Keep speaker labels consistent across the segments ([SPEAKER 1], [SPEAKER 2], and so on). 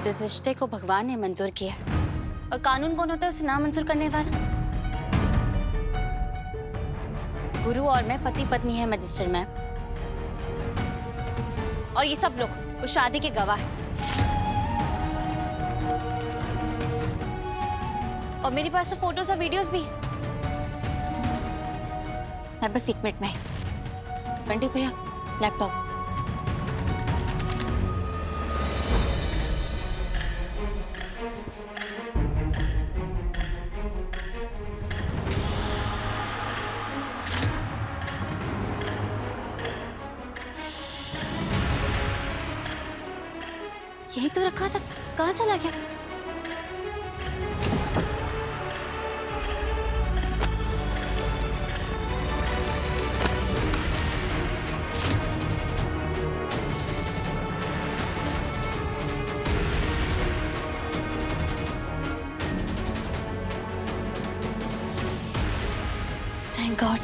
[SPEAKER 1] जिस रिश्ते को भगवान ने मंजूर किया और कानून कौन होता है उसे ना मंजूर करने वाला? गुरु और मैं पति पत्नी है मजिस्टर मैम, और ये सब लोग उस शादी के गवाह हैं। और मेरे पास तो फोटोज और वीडियोस भी। मैं बस 1 मिनट में। बंटी भैया, लैपटॉप। यही तो रखा था, कहाँ चला गया? Thank God.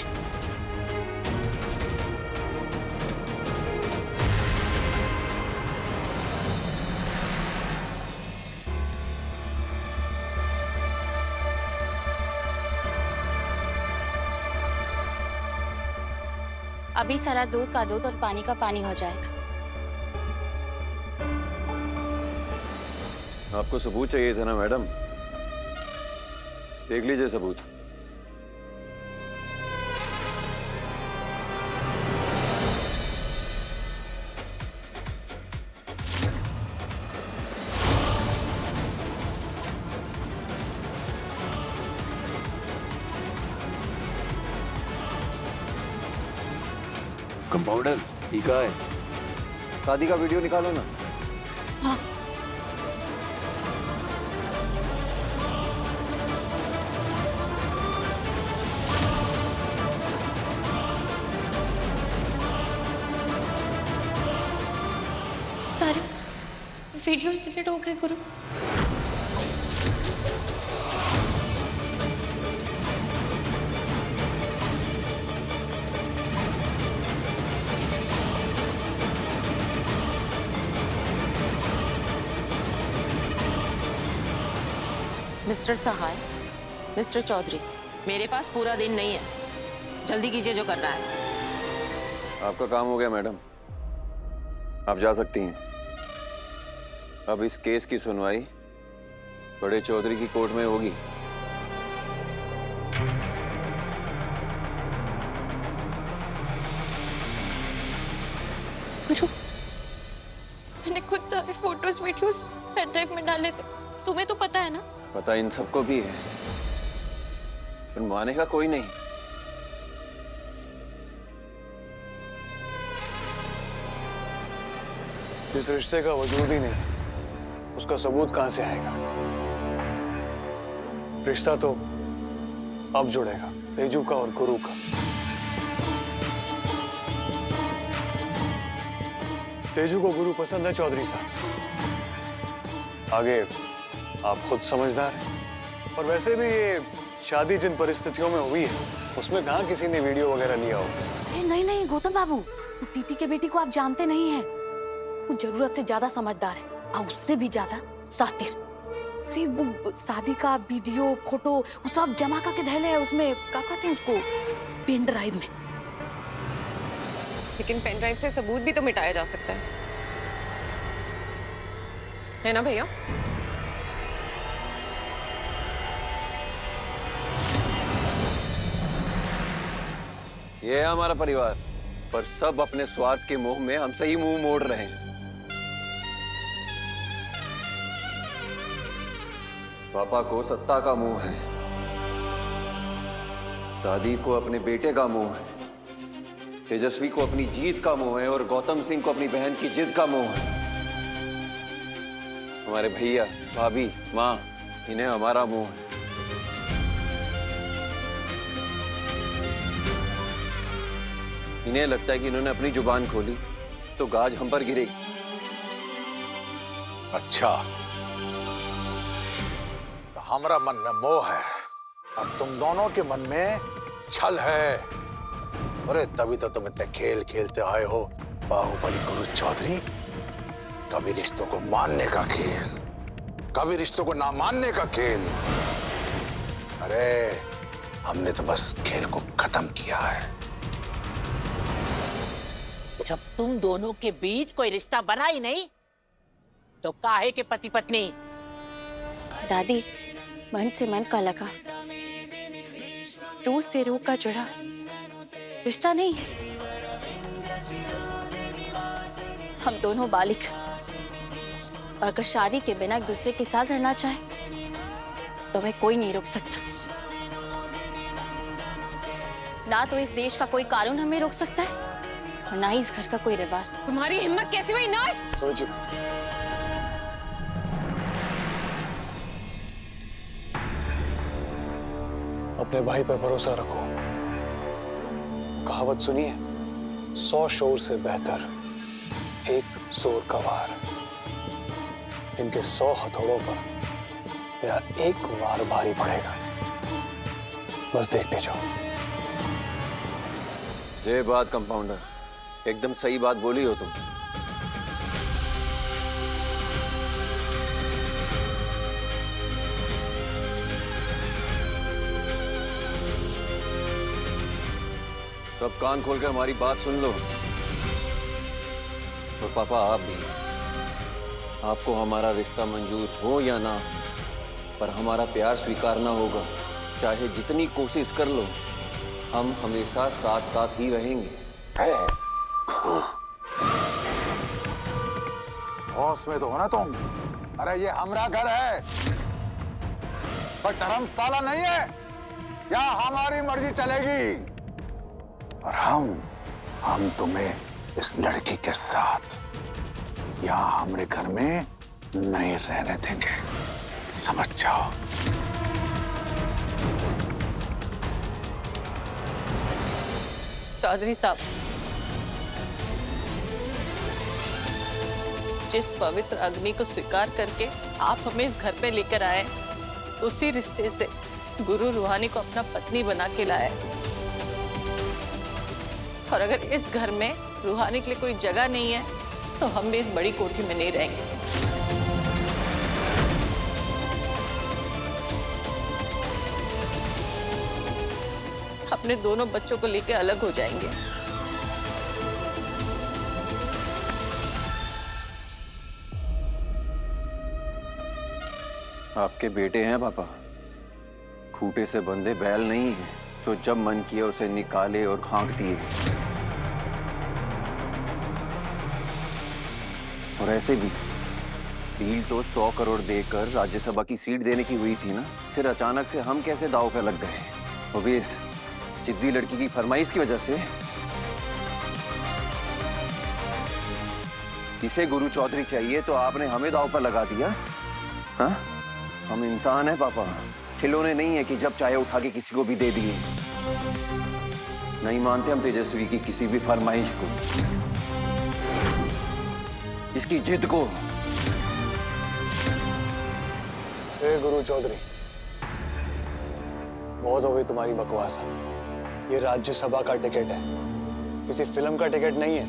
[SPEAKER 1] अभी सारा दूध का दूध और पानी का पानी हो जाएगा।
[SPEAKER 2] आपको सबूत चाहिए था ना मैडम, देख लीजिए सबूत।
[SPEAKER 3] कंपाउंडर ठीक है,
[SPEAKER 2] शादी का वीडियो निकालो ना।
[SPEAKER 1] हाँ। सारे वीडियो डिलीट हो गए गुरु।
[SPEAKER 4] मिस्टर सहाय, मिस्टर चौधरी, मेरे पास पूरा दिन नहीं है, जल्दी कीजिए जो करना है।
[SPEAKER 2] आपका काम हो गया मैडम, आप जा सकती हैं। अब इस केस की सुनवाई बड़े चौधरी की कोर्ट में होगी।
[SPEAKER 1] गुरु, मैंने खुद सारे फोटोज वीडियोस पेन ड्राइव में डाले थे, तुम्हें तो पता है ना?
[SPEAKER 2] पता इन सबको भी है, पर मानेगा कोई नहीं।
[SPEAKER 3] इस रिश्ते का वजूद ही नहीं, उसका सबूत कहां से आएगा? रिश्ता तो अब जुड़ेगा तेजू का और गुरु का। तेजू को गुरु पसंद है चौधरी साहब, आगे आप खुद समझदार हैं। और वैसे भी ये शादी जिन परिस्थितियों में हुई है उसमें कहाँ किसी ने वीडियो वगैरह लिया हो।
[SPEAKER 5] नहीं नहीं गौतम बाबू, टीटी के बेटी को आप जानते नहीं हैं। वो जरूरत से ज्यादा समझदार है और उससे भी ज्यादा सातिर। अरे वो शादी का वीडियो फोटो वो सब जमा करके धैले है उसमें, क्या कहते हैं उसको, पेन ड्राइव में।
[SPEAKER 6] लेकिन पेन ड्राइव से सबूत भी तो मिटाया जा सकता है ना भैया?
[SPEAKER 2] ये है हमारा परिवार, पर सब अपने स्वार्थ के मोह में हमसे ही मुंह मोड़ रहे हैं। पापा को सत्ता का मोह है, दादी को अपने बेटे का मोह है, तेजस्वी को अपनी जीत का मोह है और गौतम सिंह को अपनी बहन की जिद का मोह है। हमारे भैया, भाभी, माँ, इन्हें हमारा मोह है। इन्हें लगता है कि इन्होंने अपनी जुबान खोली तो गाज हम पर गिरेगी।
[SPEAKER 7] अच्छा, तो हमारा मन में मोह है और तुम दोनों के मन में छल है। अरे तभी तो तुम इतने खेल खेलते आए हो बाहुबली गुरु चौधरी, कभी रिश्तों को मानने का खेल। कभी रिश्तों को ना मानने का खेल। अरे हमने तो बस खेल को खत्म किया है।
[SPEAKER 8] जब तुम दोनों के बीच कोई रिश्ता बना ही नहीं तो काहे के पति पत्नी।
[SPEAKER 1] दादी, मन से मन का लगा, रूह से रूह का जुड़ा रिश्ता नहीं है। हम दोनों बालिक, और अगर शादी के बिना एक दूसरे के साथ रहना चाहे तो हमें कोई नहीं रोक सकता। ना तो इस देश का कोई कानून हमें रोक सकता है और ना ही इस घर का कोई रिवाज।
[SPEAKER 6] तुम्हारी हिम्मत कैसी हुई नर्स?
[SPEAKER 3] अपने भाई पर भरोसा रखो। कहावत सुनिए, 100 शोर से बेहतर एक जोर का वार। इनके 100 हथौड़ों पर मेरा एक वार भारी पड़ेगा। बस देखते जाओ।
[SPEAKER 2] ये बात कंपाउंडर, एकदम सही बात बोली हो तुम। सब कान खोल कर हमारी बात सुन लो। और पापा आप भी, आपको हमारा रिश्ता मंजूर हो या ना, पर हमारा प्यार स्वीकारना होगा। चाहे जितनी कोशिश कर लो, हम हमेशा साथ साथ ही रहेंगे।
[SPEAKER 7] होश में तो हो ना तुम? अरे ये हमारा घर है, पर धर्मशाला नहीं है। यहाँ हमारी मर्जी चलेगी और हम तुम्हें इस लड़की के साथ यहाँ हमारे घर में नहीं रहने देंगे, समझ जाओ।
[SPEAKER 4] चौधरी साहब, जिस पवित्र अग्नि को स्वीकार करके आप हमें इस घर पे लेकर आए, उसी रिश्ते से गुरु रूहानी को अपना पत्नी बना के लाए। और अगर इस घर में रूहानी के लिए कोई जगह नहीं है तो हम भी इस बड़ी कोठी में नहीं रहेंगे। अपने दोनों बच्चों को लेकर अलग हो जाएंगे।
[SPEAKER 2] आपके बेटे हैं पापा, खूंटे से बंधे बैल नहीं है जो जब मन किया उसे निकाले और हाँक दिए। और ऐसे भी डील तो 100 करोड़ देकर राज्यसभा की सीट देने की हुई थी ना, फिर अचानक से हम कैसे दांव पे लग गए? वो भी इस जिद्दी लड़की की फरमाइश की वजह से। इसे गुरु चौधरी चाहिए तो आपने हमें दांव पर लगा दिया। हाँ, हम इंसान हैं पापा, खिलौने नहीं है कि जब चाहे उठा के किसी को भी दे दिए। नहीं मानते हम तेजस्वी की किसी भी फरमाइश को, इसकी जिद को।
[SPEAKER 3] गुरु चौधरी, बहुत हो गई तुम्हारी बकवास। ये राज्यसभा का टिकट है, किसी फिल्म का टिकट नहीं है।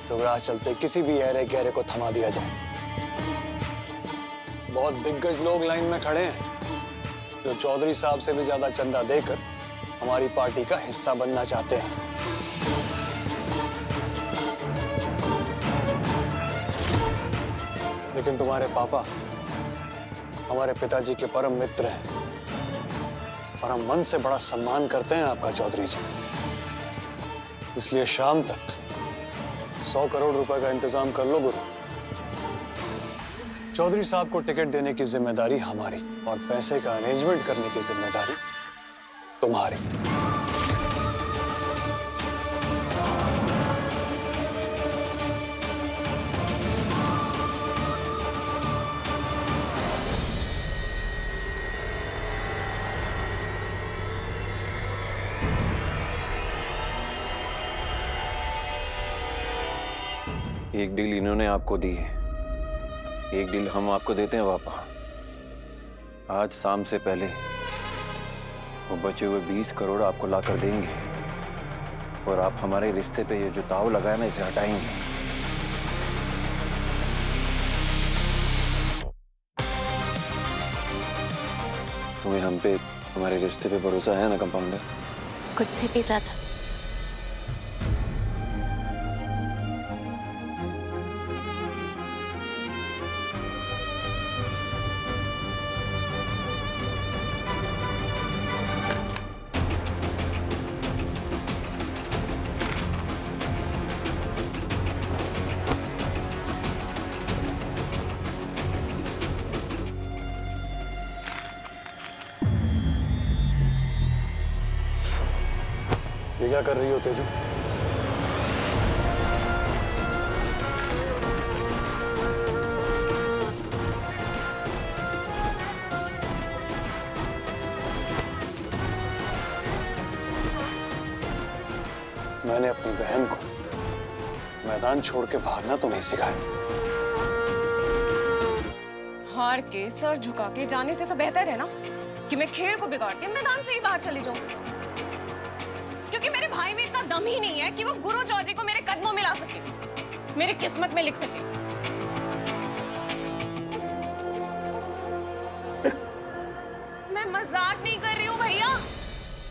[SPEAKER 3] तो राह चलते किसी भी ऐरे गहरे को थमा दिया जाए। बहुत दिग्गज लोग लाइन में खड़े हैं जो चौधरी साहब से भी ज्यादा चंदा देकर हमारी पार्टी का हिस्सा बनना चाहते हैं। लेकिन तुम्हारे पापा हमारे पिताजी के परम मित्र हैं और हम मन से बड़ा सम्मान करते हैं आपका चौधरी जी। इसलिए शाम तक 100 करोड़ रुपए का इंतजाम कर लो गुरु। चौधरी साहब को टिकट देने की जिम्मेदारी हमारी और पैसे का अरेंजमेंट करने की जिम्मेदारी तुम्हारी।
[SPEAKER 2] एक डील इन्होंने आपको दी है, एक डील हम आपको देते हैं पापा। आज शाम से पहले वो बचे हुए 20 करोड़ आपको लाकर देंगे और आप हमारे रिश्ते पे ये जो दाव लगाए ना, इसे हटाएंगे। तुम्हें हम पे, हमारे रिश्ते पे भरोसा है ना कंपाउंडर?
[SPEAKER 1] खुद से भी ज्यादा।
[SPEAKER 3] ये क्या कर रही हो तेजू? मैंने अपनी बहन को मैदान छोड़ के भागना तो नहीं सिखाया।
[SPEAKER 6] हार के सर झुका के जाने से तो बेहतर है ना कि मैं खेल को बिगाड़ के मैदान से ही बाहर चली जाऊं, क्योंकि मेरे भाई में इतना दम ही नहीं है कि वो गुरु चौधरी को मेरे कदमों में ला सके, मेरी किस्मत में लिख सके। मैं मजाक नहीं कर रही हूँ भैया।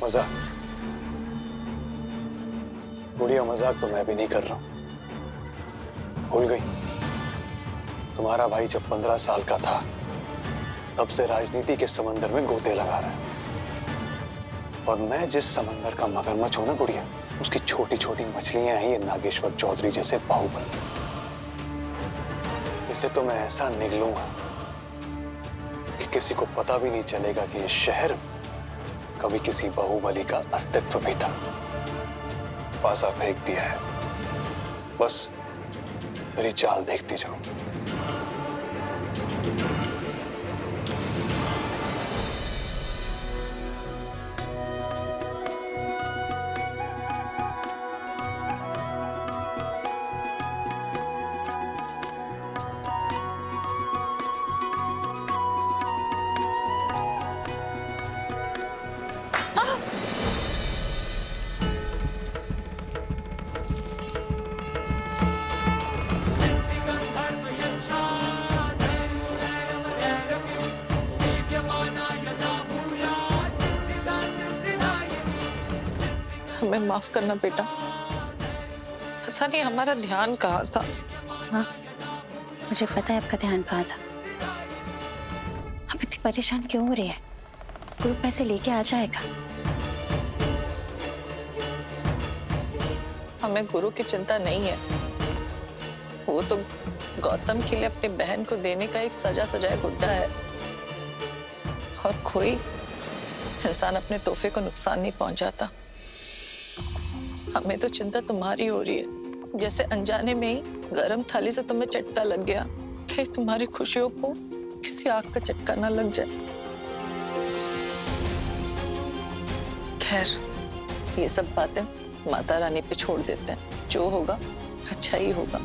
[SPEAKER 3] मजाक? बुढ़िया, मजाक तो मैं भी नहीं कर रहा हूं। भूल गई? तुम्हारा भाई जब 15 साल का था तब से राजनीति के समंदर में गोते लगा रहा है, और मैं जिस समंदर का मगरमच्छ हूं ना बुढ़िया, उसकी छोटी छोटी मछलियां हैं ये नागेश्वर चौधरी जैसे बाहुबल। इसे तो मैं ऐसा निगलूंगा कि किसी को पता भी नहीं चलेगा कि इस शहर में कभी किसी बाहुबली का अस्तित्व भी था। पासा फेंक दिया है, बस मेरी चाल देखती जाओ।
[SPEAKER 4] हमें माफ करना बेटा, पता नहीं हमारा ध्यान कहाँ था।
[SPEAKER 1] हाँ, मुझे पता है आपका ध्यान कहाँ था। आप इतनी परेशान क्यों हो रही है? गुरु पैसे लेके आ जाएगा।
[SPEAKER 4] हमें गुरु की चिंता नहीं है, वो तो गौतम के लिए अपनी बहन को देने का एक सजा सजाया गुड्डा है, और कोई इंसान अपने तोहफे को नुकसान नहीं पहुंचाता। हमें तो चिंता तुम्हारी हो रही है, जैसे अनजाने में ही गरम थाली से तुम्हें चटका लग गया, कि तुम्हारी खुशियों को किसी आग का चटका ना लग जाए। खैर, ये सब बातें माता रानी पे छोड़ देते हैं, जो होगा अच्छा ही होगा।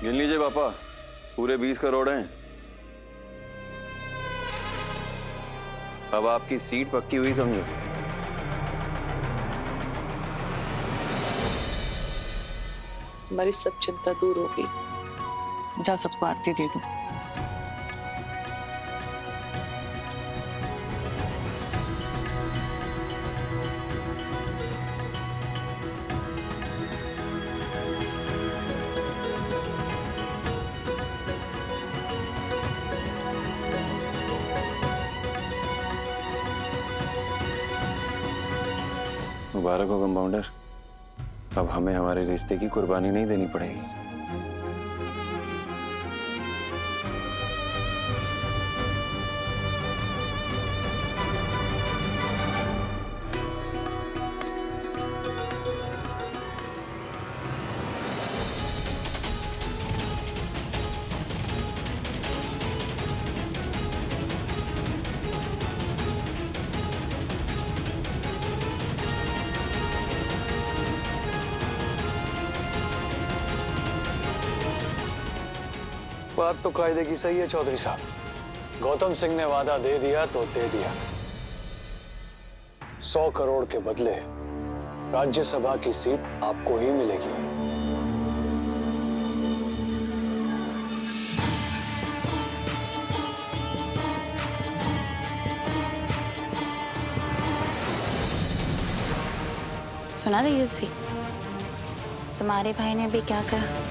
[SPEAKER 2] गिन लीजिए पापा, पूरे 20 करोड़ हैं। अब आपकी सीट पक्की हुई समझो।
[SPEAKER 4] हमारी सब चिंता दूर हो गई। जा सबको आरती दे दो।
[SPEAKER 2] मुबारक हो कंपाउंडर, अब हमें हमारे रिश्ते की कुर्बानी नहीं देनी पड़ेगी।
[SPEAKER 3] बात तो कायदे की सही है चौधरी साहब। गौतम सिंह ने वादा दे दिया तो दे दिया। 100 करोड़ के बदले राज्यसभा की सीट आपको ही मिलेगी।
[SPEAKER 1] सुना तेजस्वी, तुम्हारे भाई ने भी क्या कहा?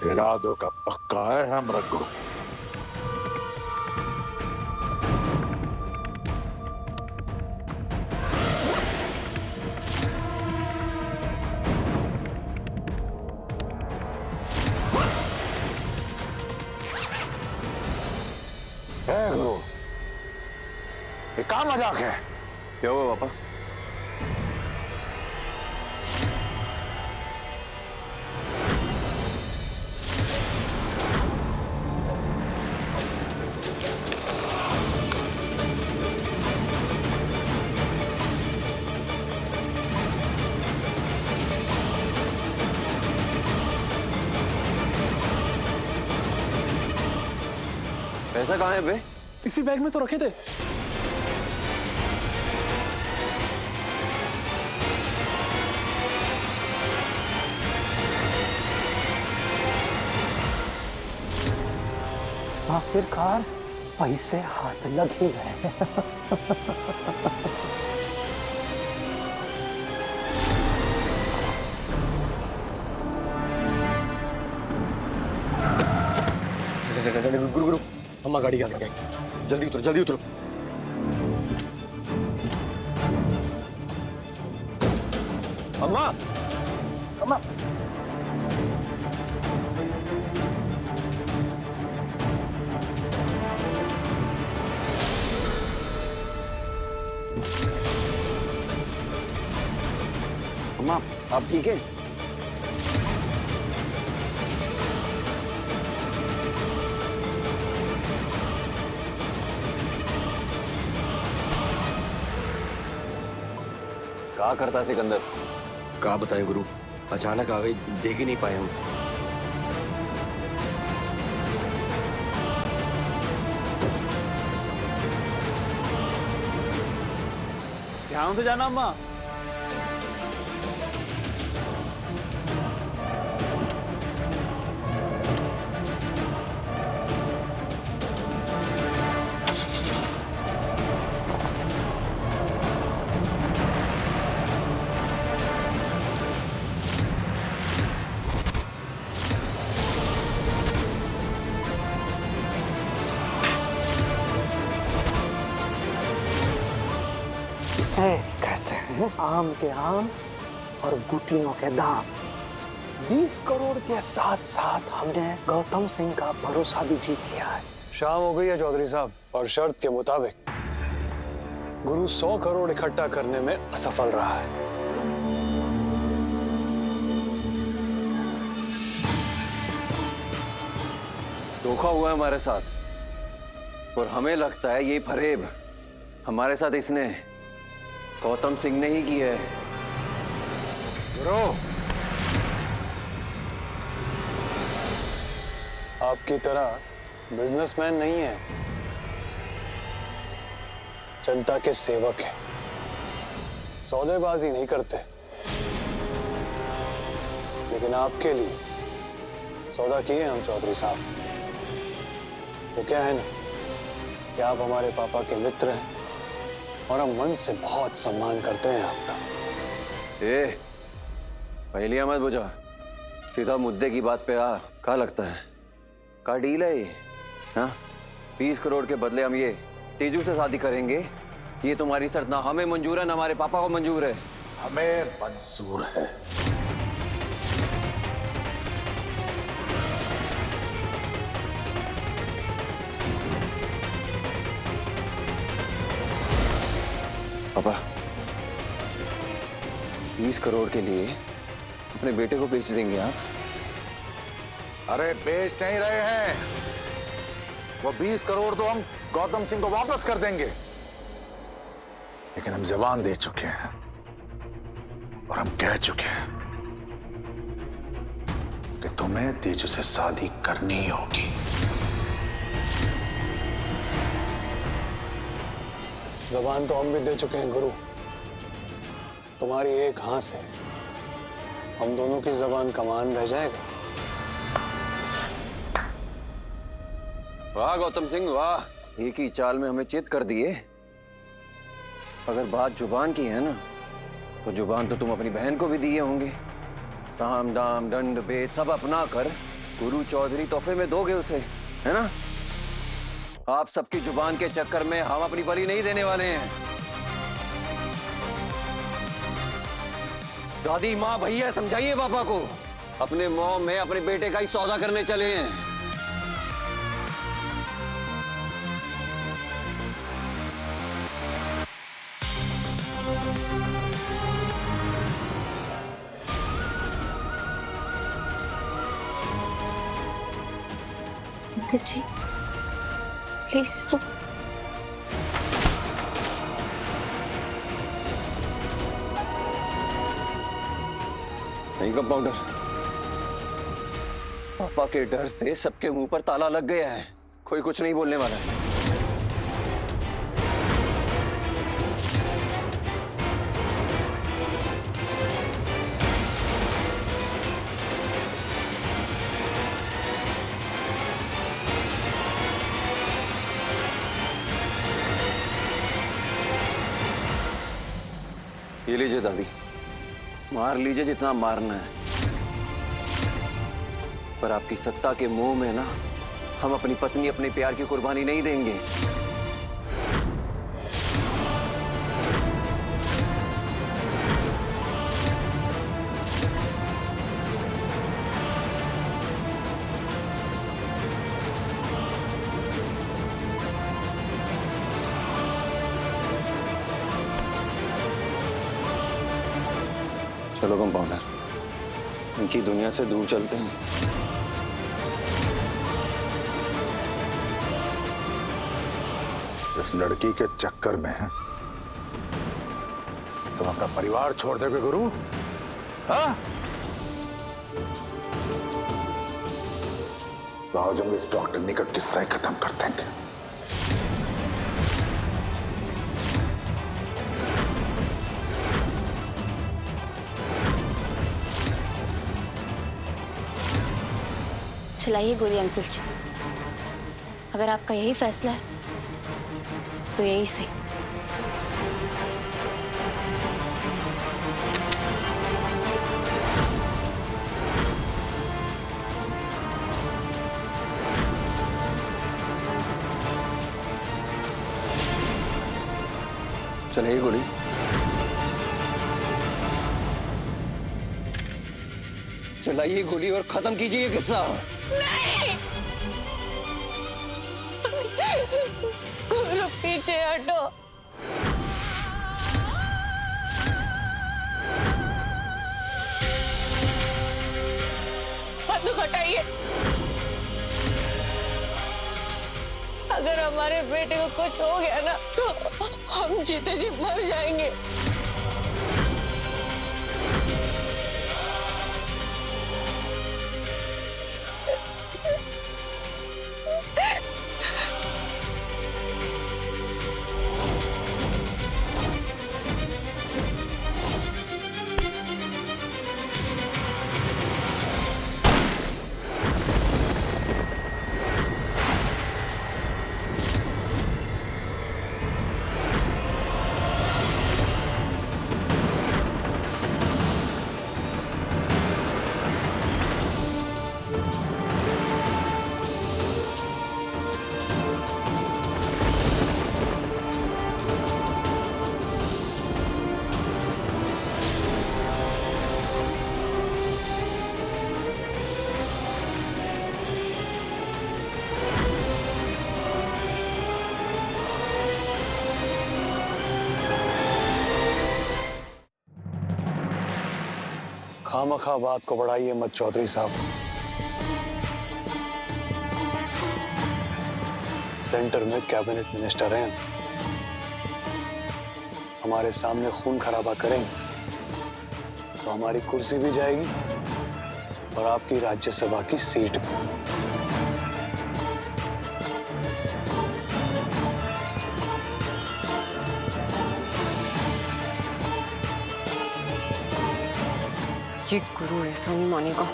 [SPEAKER 7] इरादों का पक्का है हम रघु। गुरु, ये क्या मजाक है?
[SPEAKER 2] क्या हुआ पापा? पैसा कहाँ है बे?
[SPEAKER 3] इसी बैग में तो रखे थे।
[SPEAKER 9] आखिरकार पैसे हाथ लग ही गए।
[SPEAKER 3] गुरु गुरु, अम्मा गाड़ी आ गई। जल्दी उतरो, जल्दी उतरो। अम्मा, अम्मा। अम्मा, आप ठीक है?
[SPEAKER 2] क्या करता सिकंदर?
[SPEAKER 10] क्या बताएं गुरु, अचानक आ गई, देख ही नहीं पाए हम।
[SPEAKER 3] ध्यान से जाना अम्मा।
[SPEAKER 9] इसे कहते हैं आम के आम और गुटलियों के दाम। 20 करोड़ के साथ साथ हमने गौतम सिंह का भरोसा भी जीत लिया है।
[SPEAKER 3] शाम हो गई है चौधरी साहब, और शर्त के मुताबिक गुरु 100 करोड़ इकट्ठा करने में असफल रहा है।
[SPEAKER 2] धोखा हुआ है हमारे साथ, और हमें लगता है ये फरेब हमारे साथ इसने गौतम सिंह ने ही की है।
[SPEAKER 7] गुरु,
[SPEAKER 3] आपकी तरह बिजनेसमैन नहीं है, जनता के सेवक हैं। सौदेबाजी नहीं करते, लेकिन आपके लिए सौदा किए हम चौधरी साहब। वो क्या है ना कि आप हमारे पापा के मित्र हैं और हम मन से बहुत सम्मान करते हैं आपका।
[SPEAKER 2] पहलिया मत बुझा, सीधा मुद्दे की बात पे आ। क्या लगता है क्या डील है ये? हाँ, 20 करोड़ के बदले हम ये तेजू से शादी करेंगे। ये तुम्हारी शर्त ना हमें मंजूर है ना हमारे पापा को मंजूर है।
[SPEAKER 7] हमें मंजूर है।
[SPEAKER 2] पापा, 20 करोड़ के लिए अपने बेटे को बेच देंगे आप?
[SPEAKER 7] अरे बेच नहीं रहे हैं, वो 20 करोड़ तो हम गौतम सिंह को वापस कर देंगे, लेकिन हम जबान दे चुके हैं और हम कह चुके हैं कि तुम्हें तेजू से शादी करनी ही होगी।
[SPEAKER 3] जबान तो हम भी दे चुके हैं गुरु। तुम्हारी एक हाँ से हम दोनों की जबान कमान रह जाएगा।
[SPEAKER 2] वाह गौतम सिंह वाह, एक ही चाल में हमें चित कर दिए। अगर बात जुबान की है ना, तो जुबान तो तुम अपनी बहन को भी दिए होंगे। साम दाम दंड भेद सब अपना कर गुरु चौधरी तोहफे में दोगे उसे, है ना? आप सबकी जुबान के चक्कर में हम अपनी बलि नहीं देने वाले हैं। दादी माँ भैया समझाइए पापा को, अपने मुंह में अपने बेटे का ही सौदा करने चले हैं।
[SPEAKER 1] अंकल जी प्लीज
[SPEAKER 2] नहीं कंपाउंडर, पापा के डर से सबके मुंह पर ताला लग गया है, कोई कुछ नहीं बोलने वाला है। ये लीजिए दादी, मार लीजिए जितना मारना है, पर आपकी सत्ता के मुंह में ना हम अपनी पत्नी अपने प्यार की कुर्बानी नहीं देंगे। चलो कंपाउंडर, इनकी दुनिया से दूर चलते हैं।
[SPEAKER 7] इस लड़की के चक्कर में तुम अपना परिवार छोड़ दोगे गुरु? हाँ? तो आओ जब इस डॉक्टरनी का किस्सा ही खत्म कर देंगे।
[SPEAKER 1] चलाइए गोली अंकल जी, अगर आपका यही फैसला है तो यही सही।
[SPEAKER 2] चलिए गोली। चलाइए गोली और खत्म कीजिए किस्सा।
[SPEAKER 4] गुरु पीछे हटो। हाथ हटाइए। अगर हमारे बेटे को कुछ हो गया ना तो हम जीते जी मर जाएंगे।
[SPEAKER 3] खामखा बात को बढ़ाइए मत चौधरी साहब। सेंटर में कैबिनेट मिनिस्टर हैं, हमारे सामने खून खराबा करेंगे तो हमारी कुर्सी भी जाएगी और आपकी राज्यसभा की सीट भी।
[SPEAKER 6] ये गुरु ऐसा नहीं मानेगा।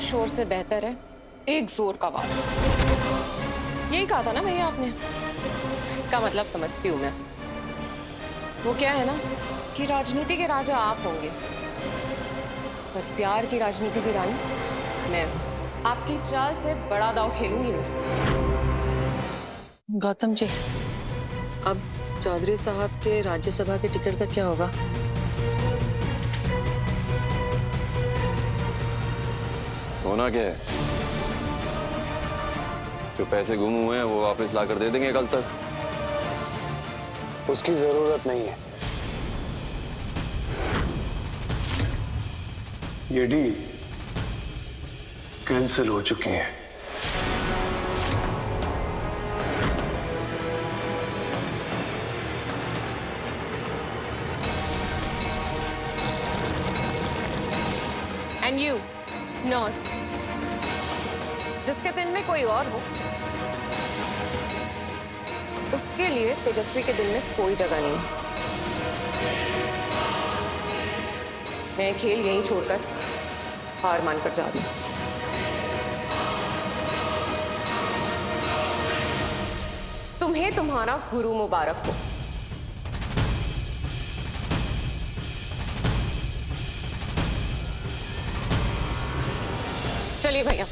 [SPEAKER 6] शोर से बेहतर है एक जोर का आवाज। यही कहा था ना भैया आपने? इसका मतलब समझती हूँ मैं। वो क्या है ना कि राजनीति के राजा आप होंगे, पर प्यार की राजनीति की रानी मैं। आपकी चाल से बड़ा दांव खेलूंगी मैं।
[SPEAKER 4] गौतम जी, अब चौधरी साहब के राज्यसभा के टिकट का क्या होगा?
[SPEAKER 2] होना क्या है? जो पैसे गुम हुए हैं वो वापस लाकर दे देंगे कल तक।
[SPEAKER 3] उसकी जरूरत नहीं है। ये डील कैंसिल हो चुकी है।
[SPEAKER 6] एंड यू नर्स, जिसके दिल में कोई और हो, उसके लिए तेजस्वी के दिल में कोई जगह नहीं। मैं खेल यहीं छोड़कर हार मानकर जा रही हूं। तुम्हें तुम्हारा गुरु मुबारक हो। चलिए भैया।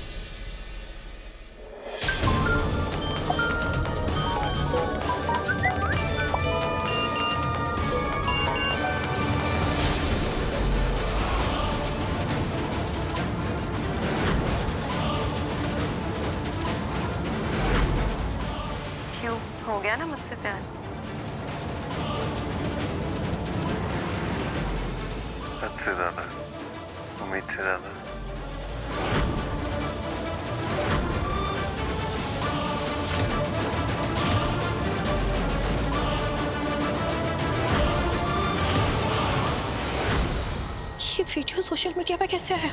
[SPEAKER 6] क्यों, हो गया ना मुझसे प्यार?
[SPEAKER 2] हद से ज्यादा, उम्मीद से ज्यादा।
[SPEAKER 6] ये वीडियो सोशल मीडिया पे कैसे आया?